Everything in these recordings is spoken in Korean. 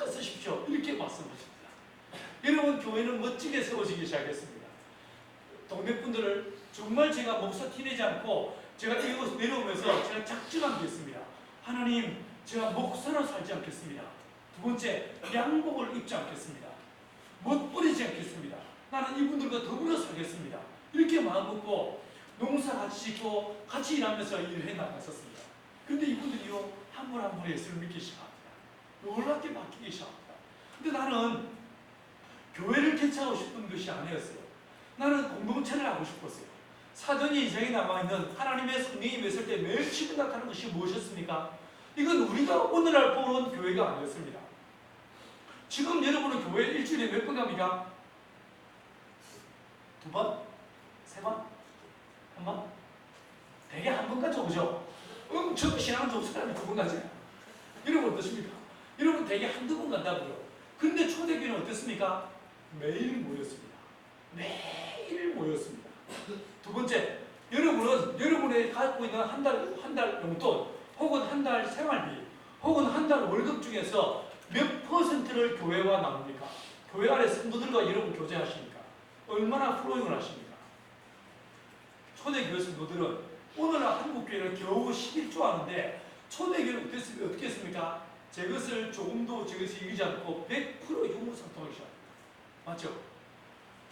마음껏 쓰십시오. 이렇게 말씀하십니다. 여러분, 교회는 멋지게 세워지기 시작했습니다. 동네 분들을 정말 제가 목사 티내지 않고 제가 이곳 내려오면서 제가 작정한 게 있습니다. 하나님, 제가 목사로 살지 않겠습니다. 두 번째, 양복을 입지 않겠습니다. 멋부리지 않겠습니다. 나는 이분들과 더불어 살겠습니다. 이렇게 마음 먹고 농사 같이 짓고 같이 일하면서 일을 해 나갔었습니다. 그런데 이분들이요, 한 분 한 분의 예수를 믿기 시작합니다. 놀랍게 바뀌기 시작합니다. 근데 나는 교회를 개척하고 싶은 것이 아니었어요. 나는 공동체를 하고 싶었어요. 사도행전 2장에 남아있는 하나님의 성령이 임했을 때 매일 생각하는 것이 무엇이었습니까? 이건 우리가 오늘날 보는 교회가 아니었습니다. 지금 여러분은 교회 일주일에 몇 번 갑니까? 2번? 3번? 1번? 대개 한 번까지 오죠. 엄청 신앙 좋은 사람이 2번 가지. 여러분 어떻습니까? 여러분 대개 한두 번 간다고요. 근데 초대교회는 어땠습니까? 매일 모였습니다. 매일 모였습니다. 두 번째, 여러분은 여러분이 갖고 있는 한 달 용돈, 혹은 한 달 생활비, 혹은 한 달 월급 중에서 몇 퍼센트를 교회와 나눕니까? 교회 안에 성도들과 여러분 교제하십니까? 얼마나 플로잉을 하십니까? 초대교회 성도들은 오늘날 한국교회는 겨우 11조 하는데 초대교회는 어떻게 했습니까? 제 것을 조금도 제 것이 이기지 않고 100% 유무상통하기 시작합니다. 맞죠?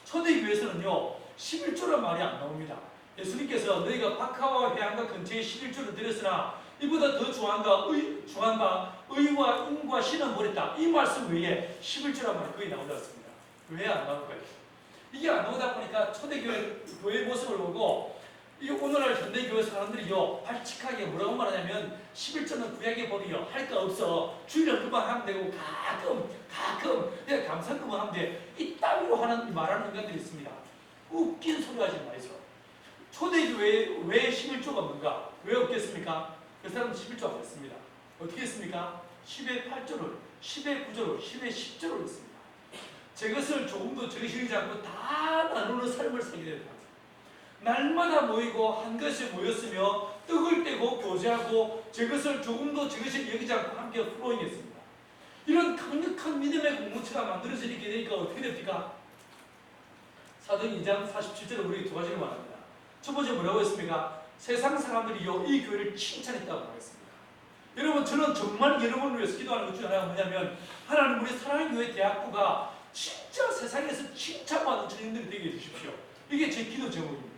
초대교회에서는요 11조란 말이 안 나옵니다. 예수님께서 너희가 박하와 회양과 근처에 11조를 드렸으나 이보다 더 중한 바 의와 인과 신은 버렸다. 이 말씀 외에 11조란 말이 거의 나오지 않습니다. 왜 안 나올까요? 이게 안 나오다 보니까 초대교회 모습을 보고 이 오늘날 현대교회 사람들이요 발칙하게 뭐라고 말하냐면 11조는 구약의 법이요 할 거 없어 주일날 그만 하면 되고 가끔 내가 감사금을 하면 돼 이따위로 말하는 인간들이 있습니다. 웃긴 소리 하지 마이소. 초대교회에 왜 11조가 없는가? 왜 없겠습니까? 그 사람은 11조 안 했습니다. 어떻게 했습니까? 10의 8조를 10의 9조를 10의 10조를 했습니다. 제 것을 조금도 저기시지 않고 다 나누는 삶을 살게 됩니다. 날마다 모이고 한 것에 모였으며 떡을 떼고 교제하고 제 것을 조금도 저것이 여기지 않고 함께 플로잉했습니다. 이런 강력한 믿음의 공동체가 만들어지게 되니까 어떻게 됩니까? 사도행 2장 47절에 우리에게 두 가지를 말합니다. 첫 번째 뭐라고 했습니까? 세상 사람들이요 이 교회를 칭찬했다고 말했습니다. 여러분 저는 정말 여러분을 위해서 기도하는 것 중 하나가 뭐냐면 하나님 우리 사랑의 교회 대학부가 진짜 세상에서 칭찬받는 청년들이 되게 해주십시오. 이게 제 기도 제목입니다.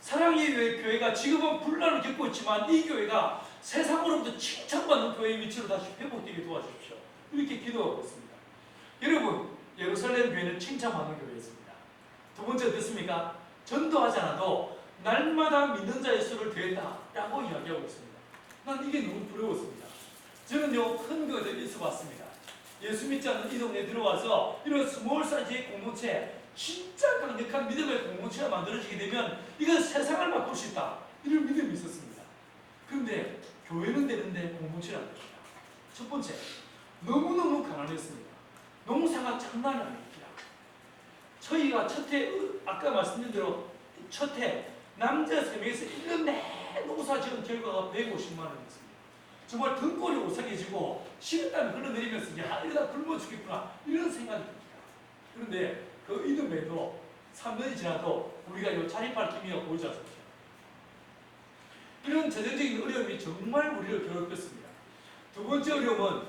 사랑의 교회가 지금은 분란을 겪고 있지만 이 교회가 세상으로부터 칭찬받는 교회의 위치로 다시 회복되게 도와주십시오. 이렇게 기도하고 있습니다. 여러분 예루살렘 교회는 칭찬받는 교회였습니다. 두 번째 어떻습니까? 전도하지 않아도 날마다 믿는 자의 수를 더했다라고 이야기하고 있습니다. 난 이게 너무 부러웠습니다. 저는요 큰 교회에 있어봤습니다. 예수 믿지 않는 이 동네에 들어와서 이런 스몰 사이즈의 공동체 진짜 강력한 믿음의 공동체가 만들어지게 되면 이건 세상을 바꿀 수 있다. 이런 믿음이 있었습니다. 그런데 교회는 되는데 공동체는 안 됩니다. 첫 번째, 너무너무 가난했습니다. 농사가 장난이 아닙니다. 저희가 첫해, 아까 말씀드린 대로 첫해 남자 3명에서 1년 내 농사 지은 결과가 150만 원이었습니다. 정말 등골이 오싹해지고 식은땀이 흘러내리면서 야 이러다 굶어 죽겠구나 이런 생각이 듭니다. 그런데 그 이듬해도 3년이 지나도 우리가 이 자립할 기미가 보이지 않습니까? 이런 재정적인 어려움이 정말 우리를 괴롭혔습니다. 두 번째 어려움은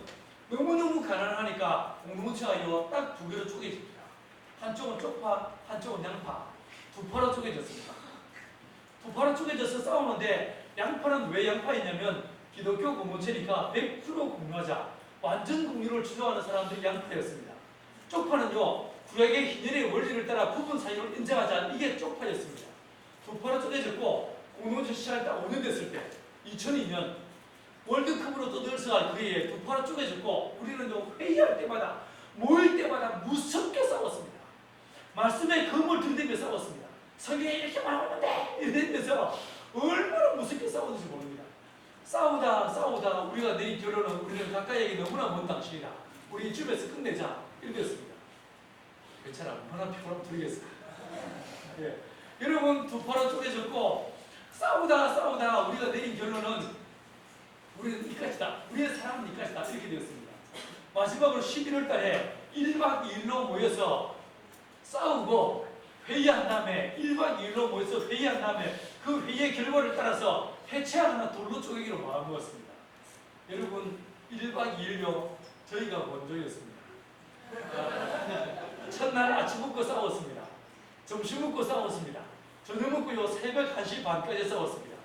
너무너무 가난하니까 공동체가 딱 두 개로 쪼개집니다. 한쪽은 쪽파, 한쪽은 양파. 두 파로 쪼개졌습니다. 두 파로 쪼개져서 싸우는데 양파는 왜 양파였냐면 기독교 공동체니까 100% 공유하자. 완전 공유를 주장하는 사람들이 양파였습니다. 쪽파는요 구약의 희년의 원리를 따라 부분 사유를 인정하자. 이게 쪽파였습니다. 두 파로 쪼개졌고 공동체 시작할 때 5년 됐을 때 2002년 월드컵으로 떠들어갈 그해에 두 파로 쪼개졌고 우리는 회의할 때마다 모일 때마다 무섭게 싸웠습니다. 말씀에 검을 들이대며 싸웠습니다. 성경에 이렇게 말하고 있는데 이러면서 얼마나 무섭게 싸웠는지 모릅니다. 싸우다 우리가 내린 결론은 우리는 가까이에게 너무나 먼 당신이다. 우리 이쯤에서 끝내자. 이랬습니다. 괜찮아. 얼마나 피곤하면 드리겠습니다. 예. 여러분 두 파로 쪼개졌고 싸우다 우리가 내린 결론은 우리는 이까지다. 우리의 사랑은 이까지다. 이렇게 되었습니다. 마지막으로 11월 달에 1박 2일로 모여서 싸우고 회의한 다음에 1박 2일로 모여서 회의한 다음에 그 회의의 결과를 따라서 해체하거나 돌로 쪼개기로 마음먹었습니다. 여러분 1박 2일요 저희가 먼저였습니다. 첫날 아침 먹고 싸웠습니다. 점심 먹고 싸웠습니다. 저녁 먹고요 새벽 1시 반까지 싸웠습니다.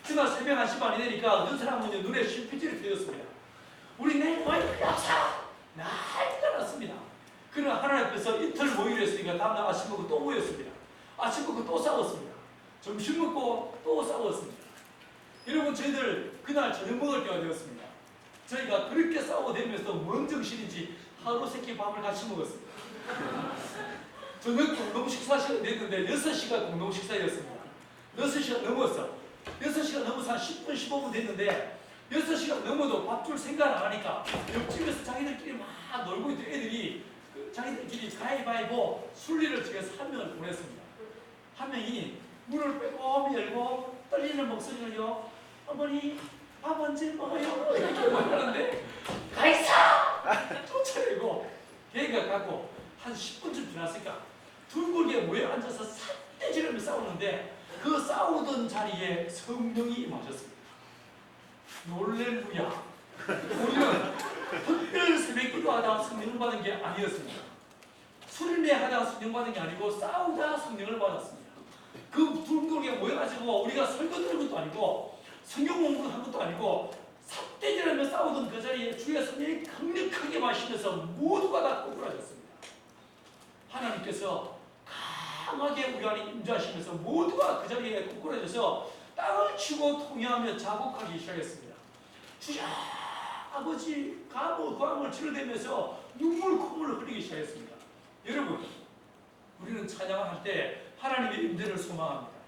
그날 새벽 1시 반이 되니까 어떤 사람은 눈에 실핏줄이 트였습니다. 우리 내일 와이프 합사! 난리가 났습니다. 그러나 하나님 앞에서 이틀 모이려 했으니까 다음날 아침 먹고 또 모였습니다. 아침 먹고 또 싸웠습니다. 점심 먹고 또 싸웠습니다. 여러분 저희들 그날 저녁 먹을 때가 되었습니다. 저희가 그렇게 싸워대면서 뭔 정신인지 하루 세끼 밥을 같이 먹었습니다. 저녁 공동 식사 시간 됐는데 6시가 공동 식사였습니다. 6시가 넘었어. 6시가 넘어서 한 10분 15분 됐는데 6시가 넘어도 밥줄 생각 안 하니까 옆집에서 자기들끼리 막 놀고 있던 애들이 자기들끼리 가위바위보 순리를 지어서 한 명을 보냈습니다. 한 명이 문을 빼꼼히 열고 떨리는 목소리로요 어머니 밥 언제 먹어요? 이렇게 말하는데 가이사! 쫓아내고 걔가 가고 한 10분쯤 지났으니까 둥글게 모여 앉아서 삿대지르며 싸우는데 그 싸우던 자리에 성령이 임하셨습니다. 놀렐루야. 우리는 특별 새벽 기도하다가 성령을 받은 게 아니었습니다. 수련회 하다가 성령 받은 게 아니고 싸우다 성령을 받았습니다. 그 둥글게 모여가지고 우리가 설교 들은 것도 아니고 성경 공부를 한 것도 아니고 삿대질하며 싸우던 그 자리에 주의 성령이 강력하게 마시면서 모두가 다 꼬꾸라졌습니다. 하나님께서 강하게 우리 안에 임재하시면서 모두가 그 자리에 꼬꾸라져서 땅을 치고 통회하며 자복하기 시작했습니다. 주야 아버지 감을 치러대면서 눈물 콧물을 흘리기 시작했습니다. 여러분 우리는 찬양할 때 하나님의 임재를 소망합니다.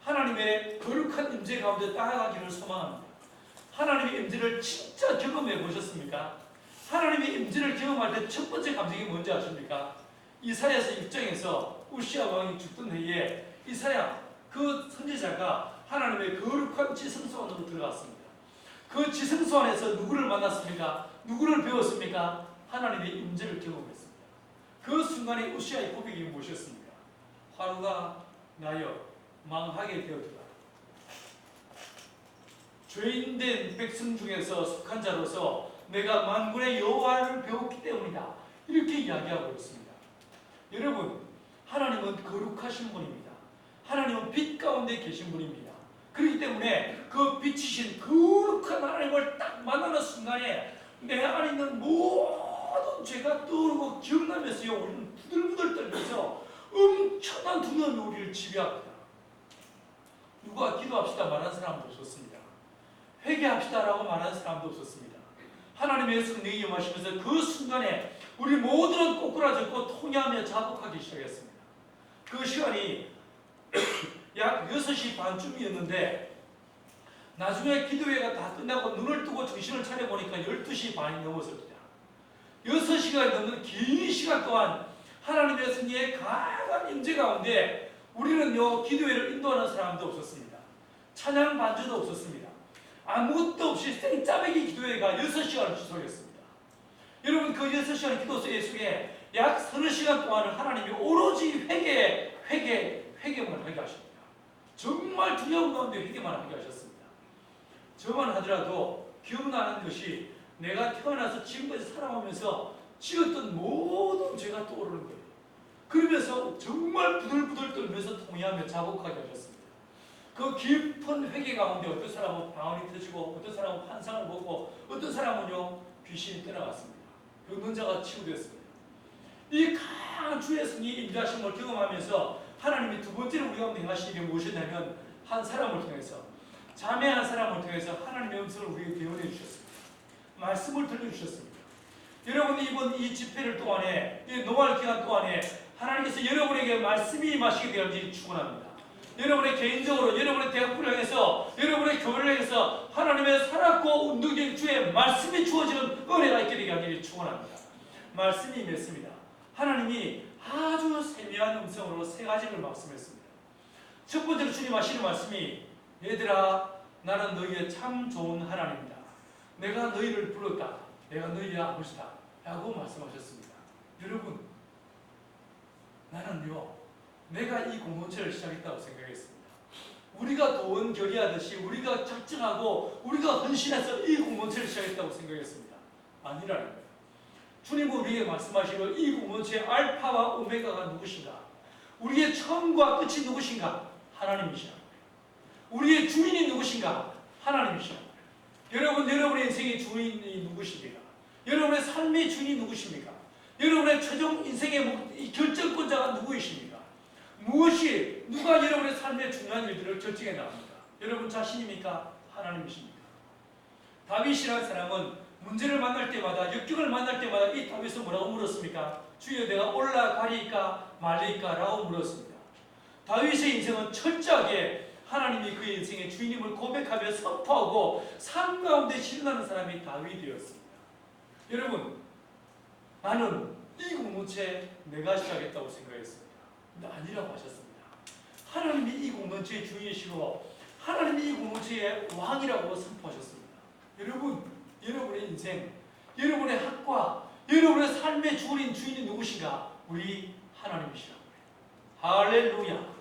하나님의 거룩한 임재 가운데 따라가기를 소망합니다. 하나님의 임재를 진짜 경험해 보셨습니까? 하나님의 임재를 경험할 때 첫 번째 감정이 뭔지 아십니까? 이사야서 6장에서 우시아 왕이 죽던 해에 이사야 그 선지자가 하나님의 거룩한 지성소 안으로 들어갔습니다. 그 지성소 안에서 누구를 만났습니까? 누구를 배웠습니까? 하나님의 임재를 경험했습니다. 그 순간에 우시아의 고백이 무엇이었습니까? 화루가 나여 망하게 되어두라. 죄인된 백성 중에서 속한 자로서 내가 만군의 여호와를 배웠기 때문이다. 이렇게 이야기하고 있습니다. 여러분 하나님은 거룩하신 분입니다. 하나님은 빛 가운데 계신 분입니다. 그렇기 때문에 그 빛이신 거룩한 하나님을 딱 만나는 순간에 내 안에 있는 모든 죄가 떠오르고 기억나면서요 우리는 부들부들 떨면서 엄청난 두려움이 우리를 지배합니다. 누가 기도합시다 말하는 사람도 없었습니다. 회개합시다라고 말하는 사람도 없었습니다. 하나님의 성령이 임하시면서 그 순간에 우리 모두는 꼬꾸라졌고 통회하며 자복하기 시작했습니다. 그 시간이 약 6시 반쯤이었는데 나중에 기도회가 다 끝나고 눈을 뜨고 정신을 차려보니까 12시 반이 넘었습니다. 6시간 넘는 긴 시간 동안 하나님의 성령의 강한 임재 가운데 우리는요 기도회를 인도하는 사람도 없었습니다. 찬양 반주도 없었습니다. 아무것도 없이 생짜배기 기도회가 6시간을 지속했습니다. 여러분 그 6시간 기도 속에 약 30시간 동안은 하나님이 오로지 회개만 하게 하십니다. 정말 두려운 가운데 회개만 하게 하셨습니다. 저만 하더라도 기억나는 것이 내가 태어나서 지금까지 살아오면서 지었던 모든 죄가 떠오르는 거예요. 그러면서 정말 부들부들 떨면서 통회하며 자복하게 하셨습니다. 그 깊은 회개 가운데 어떤 사람은 방언이 터지고 어떤 사람은 환상을 보고 어떤 사람은요 귀신이 떠나갔습니다. 병든 자가 치유되었습니다. 이 강한 주의 성령의 임재하심을 경험하면서 하나님이 두 번째로 우리 가운데 행하신 일이 무엇이냐면 한 사람을 통해서 자매 한 사람을 통해서 하나님의 음성을 우리에게 대언해 주셨습니다. 말씀을 들려주셨습니다. 여러분 이번 이 집회를 동안에 이 노말 기간 동안에 하나님께서 여러분에게 말씀이 임하시게 되었는지 축원합니다. 여러분의 개인적으로 여러분의 대학부를 향해서 여러분의 교회를 향해서 하나님의 살았고 운동적인 주의 말씀이 주어지는 은혜가 있게 되게 하기를 축원합니다. 말씀이 임했습니다. 하나님이 아주 세미한 음성으로 세 가지를 말씀했습니다. 첫 번째로 주님 하시는 말씀이 얘들아 나는 너희의 참 좋은 하나님이다. 내가 너희를 불렀다. 내가 너희의 아버지다. 라고 말씀하셨습니다. 여러분, 나는요, 내가 이 공동체를 시작했다고 생각했습니다. 우리가 도원 결의하듯이 우리가 작정하고 우리가 헌신해서 이 공동체를 시작했다고 생각했습니다. 아니라는 거예요. 주님은 우리에게 말씀하시고 이 공동체의 알파와 오메가가 누구신가? 우리의 처음과 끝이 누구신가? 하나님이시라. 우리의 주인이 누구신가? 하나님이시라. 여러분의 인생의 주인이 누구십니까? 여러분의 삶의 주인이 누구십니까? 여러분의 최종 인생의 결정권자가 누구이십니까? 누가 여러분의 삶의 중요한 일들을 결정해 나갑니까? 여러분 자신입니까? 하나님이십니까? 다윗이라는 사람은 문제를 만날 때마다, 역경을 만날 때마다 이 다윗은 뭐라고 물었습니까? 주여 내가 올라가리까 말리까? 라고 물었습니다. 다윗의 인생은 철저하게 하나님이 그의 인생의 주인임을 고백하며 선포하고 삶 가운데 실현하는 사람이 다윗이었습니다. 여러분, 나는 이 공동체 내가 시작했다고 생각했습니다. 근데 아니라고 하셨습니다. 하나님이 이 공동체의 주인이시고 하나님이 이 공동체의 왕이라고 선포하셨습니다. 여러분, 여러분의 인생, 여러분의 학과, 여러분의 삶의 주인이 누구신가? 우리 하나님이시라고 해요. 할렐루야.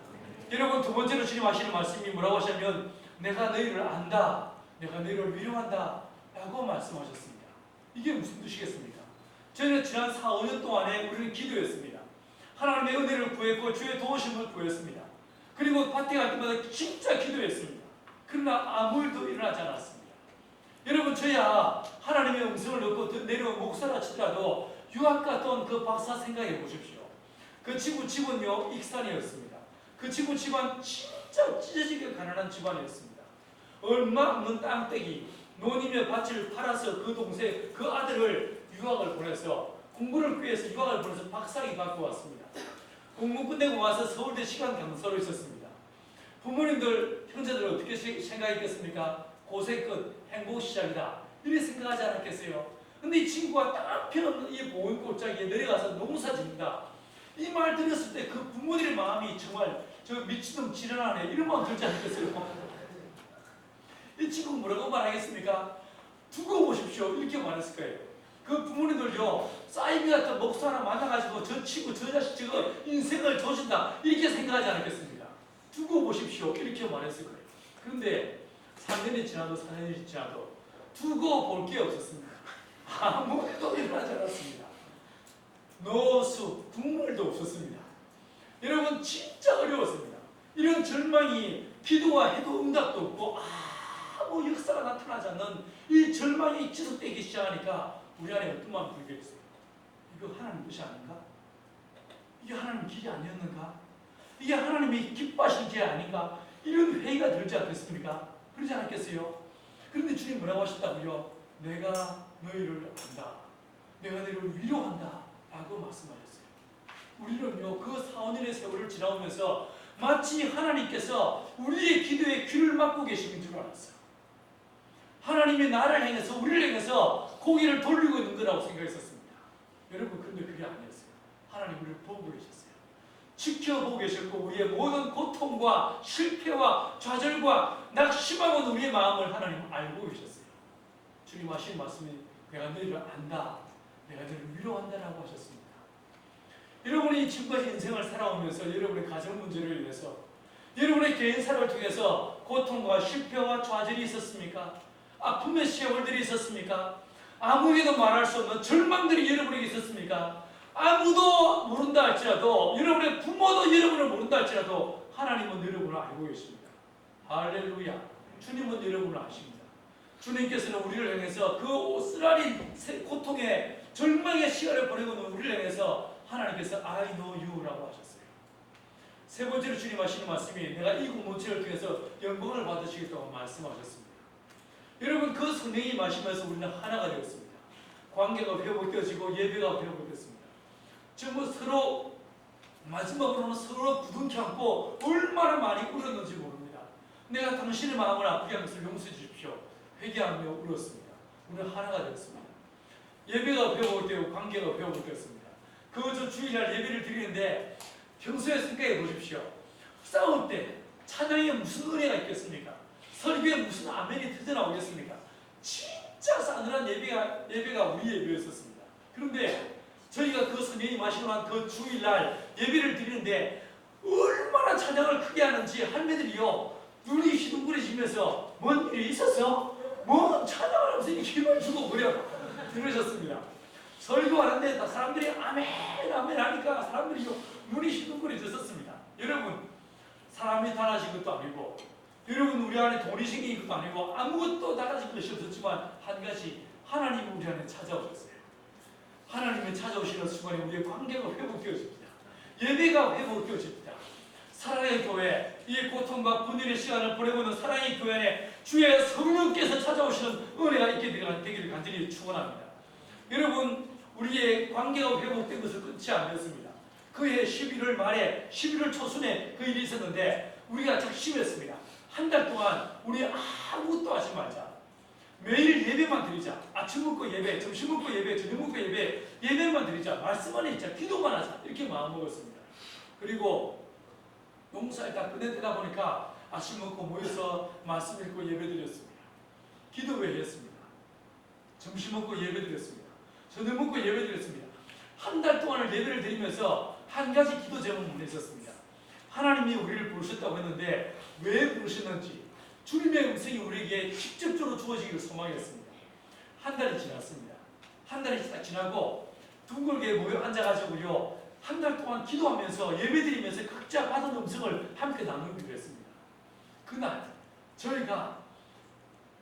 여러분, 두 번째로 주님 하시는 말씀이 뭐라고 하시냐면 내가 너희를 안다, 내가 너희를 위로한다 라고 말씀하셨습니다. 이게 무슨 뜻이겠습니까? 저는 지난 4, 5년 동안에 우리는 기도했습니다. 하나님의 은혜를 구했고 주의 도우심을 구했습니다. 그리고 밭에 갈 때마다 진짜 기도했습니다. 그러나 아무 일도 일어나지 않았습니다. 여러분, 저야 하나님의 음성을 듣고 내려온 목사라 치더라도 유학 갔던 그 박사 생각해 보십시오. 그 집은요 익산이었습니다. 그 집안 진짜 찢어지게 가난한 집안이었습니다. 얼마 없는 땅떼기 논이며 밭을 팔아서 그 동생 그 아들을 유학을 보내서 공부를 위해서 유학을 보내서 박사학위 받고 왔습니다. 공부 끝내고 와서 서울대 시간 강사로 있었습니다. 부모님들 형제들 어떻게 생각했겠습니까? 고생 끝 행복 시작이다 이렇게 생각하지 않았겠어요? 근데 이 친구가 딱 펴놓은 이 보온골짜기에 내려가서 농사 짓는다. 이 말 들었을 때 그 부모님의 마음이 정말 저 미친놈 지랄하네 이런 마음 들지 않겠어요? 이 친구가 뭐라고 말하겠습니까? 두고 보십시오 이렇게 말했을 거예요. 그 부모님들요 사이비 같은 목사 하나 만나가지고 저 친구 저 자식 저거 인생을 조진다 이렇게 생각하지 않겠습니까? 두고 보십시오 이렇게 말했을 거예요. 그런데 3년이 지나도 4년이 지나도 두고 볼 게 없었습니다. 아무것도 일어나지 않았습니다. 노수 국물도 없었습니다. 여러분 진짜 어려웠습니다. 이런 절망이 기도와 해도 응답도 없고 아무 역사가 나타나지 않는 이 절망이 지속되기 시작하니까 우리 안에 어떤 마음이 들겠어요? 이거 하나님 뜻이 아닌가? 이게 하나님 길이 아니었는가? 이게 하나님이 기뻐하시는 길 아닌가? 이런 회의가 들지 않겠습니까? 그러지 않겠어요? 그런데 주님 뭐라고 하셨다고요? 내가 너희를 안다. 내가 너희를 위로한다. 라고 말씀하셨어요. 우리는요 그 4, 5년의 세월을 지나오면서 마치 하나님께서 우리의 기도에 귀를 막고 계시는 줄 알았어요. 하나님이 나를 향해서 우리를 향해서 고개를 돌리고 있는 거라고 생각했었습니다. 여러분, 그런데 그게 아니었어요. 하나님 우리를 보고 계셨어요. 지켜보고 계셨고 우리의 모든 고통과 실패와 좌절과 낙심하고 우리의 마음을 하나님 알고 계셨어요. 주님 하신 말씀이 내가 너희를 안다, 내가 너희를 위로한다라고 하셨습니다. 여러분이 지금까지 인생을 살아오면서 여러분의 가정 문제를 위해서 여러분의 개인사를 통해서 고통과 실패와 좌절이 있었습니까? 아픔의 세월들이 있었습니까? 아무에게도 말할 수 없는 절망들이 여러분에게 있었습니까? 아무도 모른다 할지라도 여러분의 부모도 여러분을 모른다 할지라도 하나님은 여러분을 알고 계십니다. 할렐루야. 주님은 여러분을 아십니다. 주님께서는 우리를 향해서 그 쓰라린 고통의 절망의 시간을 보내고 있는 우리를 향해서 하나님께서 I know you라고 하셨어요. 세 번째로 주님 하시는 말씀이 내가 이 공동체를 통해서 영광을 받으시겠다고 말씀하셨습니다. 여러분, 그 성령이 마시면서 우리는 하나가 되었습니다. 관계가 회복되어지고 예배가 회복됐습니다. 전부 서로 마지막으로는 서로 부둥켜 안고 얼마나 많이 울었는지 모릅니다. 내가 당신의 마음을 아프게 하면서 용서해 주십시오. 회개하며 울었습니다. 우리는 하나가 되었습니다. 예배가 회복되고 관계가 회복되었습니다. 저 주일날 예배를 드리는데 평소에 생각해 보십시오. 싸울 때 찬양에 무슨 은혜가 있겠습니까? 설교에 무슨 아멘이 터져나오겠습니까? 진짜 싸늘한 예배가 우리 예배였었습니다. 그런데 저희가 그 성령이 마시고 난 그 주일날 예배를 드리는데 얼마나 찬양을 크게 하는지 할매들이요 눈이 휘둥그레지면서 뭔 일이 있었어? 뭐 찬양을 하면서 힘을 주고 그래 들으셨습니다. 설교하는데 사람들이 아멘 아멘 하니까 사람들이 눈이 휘둥그레졌었습니다. 여러분 사람이 달라진 것도 아니고 여러분 우리 안에 돈이 생긴 것도 아니고 아무것도 달라진 것이 없었지만 한 가지 하나님이 우리 안에 찾아오셨어요. 하나님이 찾아오시는 순간에 우리의 관계가 회복되어집니다. 예배가 회복되어집니다. 사랑의 교회, 이 고통과 분열의 시간을 보내고 있는 사랑의 교회 안에 주의 성령께서 찾아오시는 은혜가 있게 되기를 간절히 축원합니다. 여러분 우리의 관계가 회복된 것을 끊지 않았습니다. 그해 11월 말에 11월 초순에 그 일이 있었는데 우리가 작심했습니다. 한 달 동안 우리 아무것도 하지 말자. 매일 예배만 드리자. 아침 먹고 예배, 점심 먹고 예배, 저녁 먹고 예배, 예배만 드리자. 말씀만 읽자. 기도만 하자. 이렇게 마음먹었습니다. 그리고 농사를 다 끝내다 보니까 아침 먹고 모여서 말씀 읽고 예배 드렸습니다. 기도회 했습니다. 점심 먹고 예배 드렸습니다. 저녁 먹고 예배 드렸습니다. 한 달 동안을 예배를 드리면서 한 가지 기도 제목만 했었습니다. 하나님이 우리를 부르셨다고 했는데 왜 부르셨는지 주님의 음성이 우리에게 직접적으로 주어지기를 소망했습니다. 한 달이 지났습니다. 한 달이 딱 지나고 둥글게 모여 앉아가지고요 한 달 동안 기도하면서 예배드리면서 각자 받은 음성을 함께 나누기로 했습니다. 그날 저희가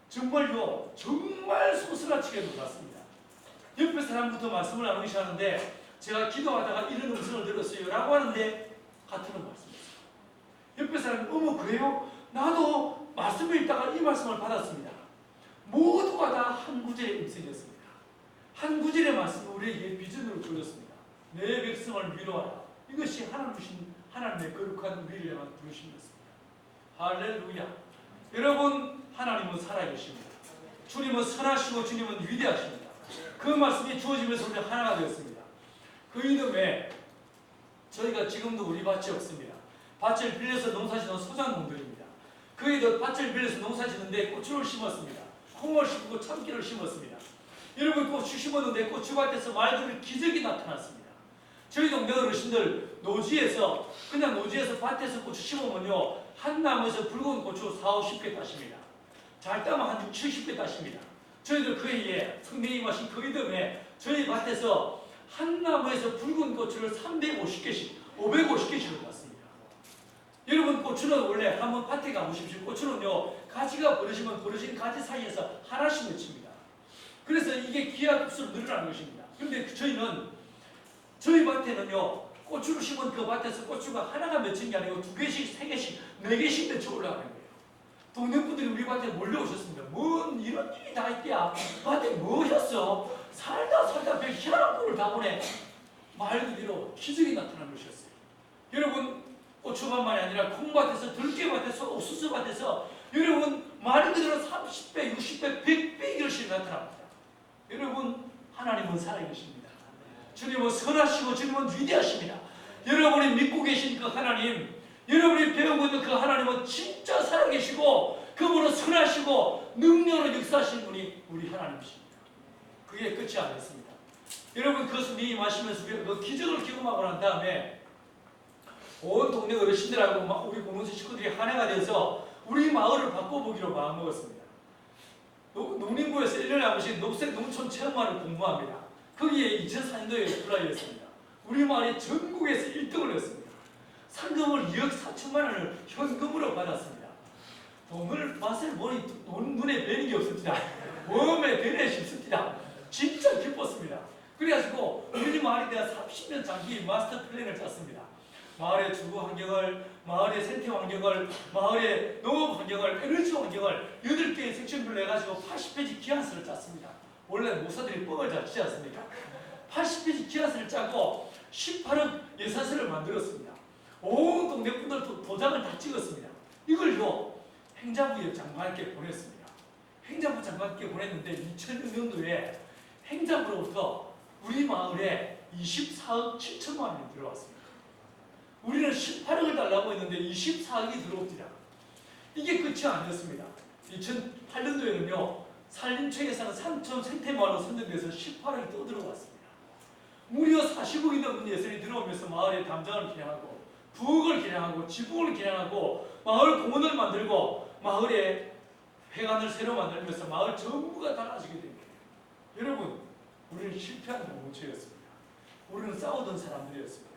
정말요 정말 소스라치게 놀랐습니다. 옆에 사람부터 말씀을 나누기 시작하는데 제가 기도하다가 이런 음성을 들었어요 라고 하는데 같은 말씀이었어요. 옆에 사람이 어머 그래요? 나도 말씀을 읽다가 이 말씀을 받았습니다. 모두가 다 한 구절의 음성이었습니다. 한 구절의 말씀을 우리에게 비전으로 주셨습니다. 내 백성을 위로하라. 이것이 하나님의 거룩한 우리를 향한 부르심이었습니다. 할렐루야. 여러분 하나님은 살아계십니다. 주님은 선하시고 주님은 위대하십니다. 그 말씀이 주어지면서 우리 하나가 되었습니다. 그 이듬해 저희가 지금도 우리 밭이 없습니다. 밭을 빌려서 농사짓는 소장농들입니다. 그에도 밭을 빌려서 농사짓는데 고추를 심었습니다. 콩을 심고 참기를 심었습니다. 여러분 고추 심었는데 고추밭에서 말들의 기적이 나타났습니다. 저희 동네 어르신들 노지에서 그냥 노지에서 밭에서 고추 심으면요 한 나무에서 붉은 고추 4, 50개 따십니다. 잘 따면 한 6, 70개 따십니다. 저희들 그 해에 성령이 마신 그 이듬해 저희 밭에서 한 나무에서 붉은 고추를 350개씩 550개씩을 땄습니다. 여러분 고추는 원래 한번 밭에 가보십시오. 고추는요 가지가 버려지면 버려진 가지 사이에서 하나씩 맺힙니다. 그래서 이게 기하급수로 늘어나는 것입니다. 그런데 저희는 저희 밭에는요 고추를 심은 그 밭에서 고추가 하나가 맺힌 게 아니고 2개씩, 3개씩, 4개씩 맺혀 올라가는 거예요. 동네 분들이 우리 밭에 몰려오셨습니다. 뭔 이런 일이 다 있대야. 밭에 뭐였어? 살다 별 희한한 꼴을 다 보내. 말 그대로 기적이 나타난 것이었어요. 여러분 고추밭만이 아니라 콩밭에서 들깨밭에서 옥수수밭에서 여러분 말 그대로 30배, 60배, 100배 이것이 나타납니다. 여러분 하나님은 살아계십니다. 주님은 선하시고 주님은 위대하십니다. 여러분이 믿고 계신 그 하나님, 여러분이 배우고 있는 그 하나님은 진짜 살아계시고 그분은 선하시고 능력으로 역사하시는 분이 우리 하나님이십니다. 그게 끝이 아니었습니다. 여러분 그것을 미리 마시면서 그 기적을 경험하고 난 다음에 온 동네 어르신들하고 우리 공동체 식구들이 하나가 돼서 우리 마을을 바꿔보기로 마음먹었습니다. 농림부에서 1년에 한 번씩 녹색 농촌 체험관을 공부합니다. 거기에 2004년도에 플라이였습니다. 우리 마을이 전국에서 1등을 했습니다. 상금을 2억 4천만 원을 현금으로 받았습니다. 돈을 맛을 보니 눈에 뵈는 게 없습니다. 몸에 뵈내 싶습니다. 진짜 기뻤습니다. 그래가지고 우리 마을에 대한 30년 장기 마스터 플랜을 짰습니다. 마을의 주거 환경을, 마을의 생태 환경을, 마을의 농업 환경을, 에너지 환경을 8개의 섹션별로 해가지고 80페이지 기한서를 짰습니다. 원래 목사들이 뻥을 잘 치지 않습니까? 80페이지 기한서를 짜고 18억 예산서를 만들었습니다. 온 동네 분들 도장을 다 찍었습니다. 이걸요 행자부 장관께 보냈습니다. 행자부 장관께 보냈는데 2006년도에 행자부로부터 우리 마을에 24억 7천만 원이 들어왔습니다. 우리는 18억을 달라고 했는데 24억이 들어옵니다. 이게 끝이 아니었습니다. 2008년도에는요 산림청에서는 산촌 생태마을로 선정돼서 18억이 또 들어왔습니다. 40억이 넘는 예수님이 들어오면서 마을에 담장을 개량하고 부엌을 개량하고 지붕을 개량하고 마을 공원을 만들고 마을에 회관을 새로 만들면서 마을 전부가 달라지게 된 거예요. 여러분, 우리는 실패한 공동체였습니다. 우리는 싸우던 사람들이었습니다.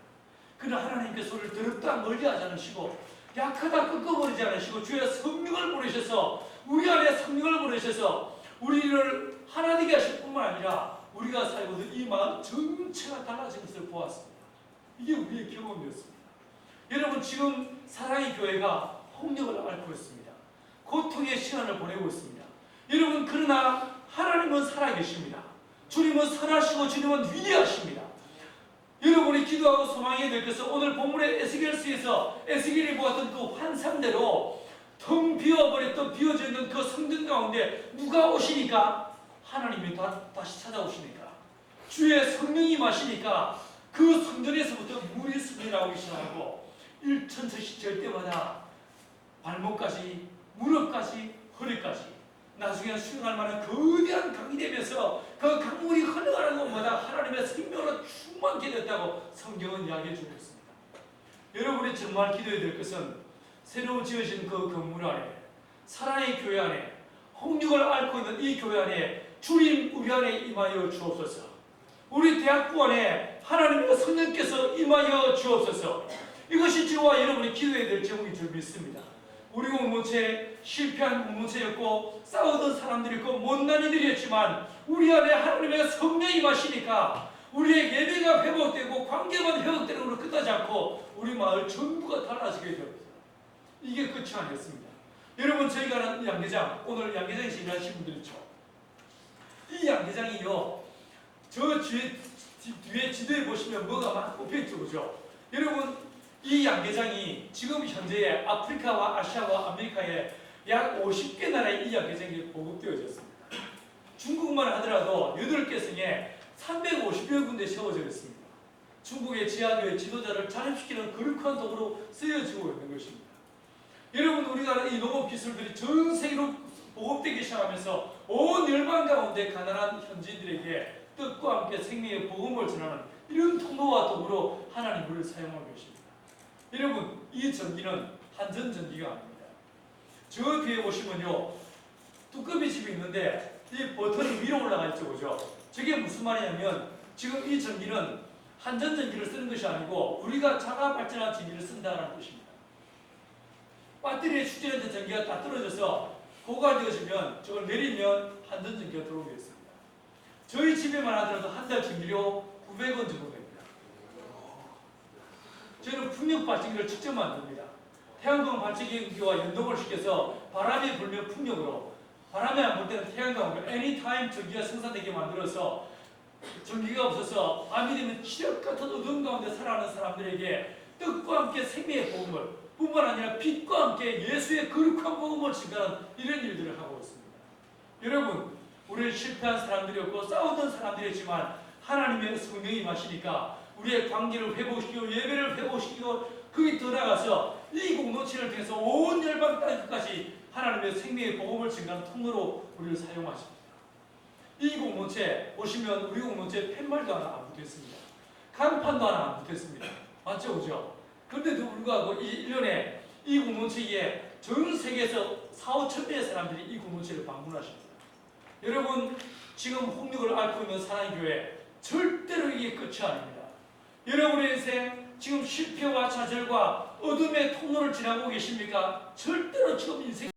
그러나 하나님께서 우리를 더럽다 멀리하지 않으시고 약하다 꺾어버리지 않으시고 주의 성령을 보내셔서 우리 안에 성령을 보내셔서 우리를 하나 되게 하실 뿐만 아니라 우리가 살고 있는 이 마을 전체가 달라진 것을 보았습니다. 이게 우리의 경험이었습니다. 여러분, 지금 사랑의 교회가 폭력을 앓고 있습니다. 고통의 시간을 보내고 있습니다. 여러분, 그러나 하나님은 살아계십니다. 주님은 선하시고 주님은 위대하십니다. 여러분이 기도하고 소망해야 될 것은 오늘 본문의 에스겔서에서 에스겔이 보았던 그 환상대로 텅 비어버렸던 비어져 있는 그 성전 가운데 누가 오시니까? 하나님이 다시 찾아오시니까 주의 성령이 임하시니까 그 성전에서부터 물이 승려나오기 시작하고 1천천씩 절 때마다 발목까지 무릎까지 허리까지 나중에 수용할 만한 거대한 강이 되면서 그 강물이 흘러가는 곳마다 하나님의 생명으로 충만케 됐다고 성경은 이야기해 주고 있습니다. 여러분이 정말 기도해야 될 것은 새로 지어진 그 건물 안에 사랑의 교회 안에 홍육을 앓고 있는 이 교회 안에 주님 우리 안에 임하여 주옵소서. 우리 대학부 안에 하나님의 성령께서 임하여 주옵소서. 이것이 저와 여러분이 기도해야 될 제목인 줄 믿습니다. 우리 공동체 실패한 공동체였고 싸우던 사람들이었고 못난 이들이었지만 우리 안에 하나님의 성령이 임하시니까 우리의 예배가 회복되고 관계만 회복되는 걸로 끝나지 않고 우리 마을 전부가 달라지게 되었습니다. 이게 끝이 아니었습니다. 여러분, 저희가 하는 양계장, 오늘 양계장에서 일하신 분들 있죠. 이 양계장이요, 저 뒤에 지도에 보시면 뭐가 막 꼽혀있죠, 그죠? 여러분, 이 양계장이 지금 현재 아프리카와 아시아와 아메리카에 약 50개 나라에 이 양계장이 보급되어졌습니다. 중국만 하더라도 8개 성에 350여 군데 세워져 있습니다. 중국의 지하교회 지도자를 자립시키는 거룩한 도구로 쓰여지고 있는 것입니다. 여러분, 우리가 이 농업 기술들이 전 세계로 보급되기 시작하면서 온 열방 가운데 가난한 현지인들에게 뜻과 함께 생명의 복음을 전하는 이런 통로와 도구로 하나님 우리를 사용하고 계십니다. 여러분, 이 전기는 한전 전기가 아닙니다. 저 뒤에 보시면요, 뚜껑이 집이 있는데 이 버튼이 위로 올라가 있죠, 그죠? 저게 무슨 말이냐면 지금 이 전기는 한전 전기를 쓰는 것이 아니고 우리가 자가 발전한 전기를 쓴다는 뜻입니다. 배터리에 축전된 전기가 다 떨어져서 고갈되어지면 저걸 내리면 한전 전기가 들어오게 있습니다. 저희 집에만 하더라도 한 달 전기료 900원 정도 됩니다. 저희는 풍력 발전기를 직접 만듭니다. 태양광 발전기와 연동을 시켜서 바람이 불면 풍력으로, 바람이 안 불 때는 태양광으로 애니타임 전기가 생산되게 만들어서 전기가 없어서 밤이 되면 칠흑 같은 어두운 가운데 살아가는 사람들에게 뜻과 함께 생명의 복음을 뿐만 아니라 빛과 함께 예수의 거룩한 복음을 증가하는 이런 일들을 하고 있습니다. 여러분, 우리는 실패한 사람들이었고 싸우던 사람들이었지만 하나님의 성령이 임하시니까 우리의 관계를 회복시키고 예배를 회복시키고 그게 더 나아가서 이 공동체를 통해서 온 열방 땅까지 하나님의 생명의 복음을 증가하는 통로로 우리를 사용하십니다. 이 공동체 보시면 우리 공동체 팻말도 하나 안 붙어있습니다. 간판도 하나 안 붙어있습니다. 맞죠? 그죠? 그런데도 불구하고 이 1년에 이 공동체에 전 세계에서 4,5천 명의 사람들이 이 공동체를 방문하십니다. 여러분, 지금 홍역을 앓고 있는 사랑교회 절대로 이게 끝이 아닙니다. 여러분의 인생 지금 실패와 좌절과 어둠의 통로를 지나고 계십니까? 절대로 지금 인생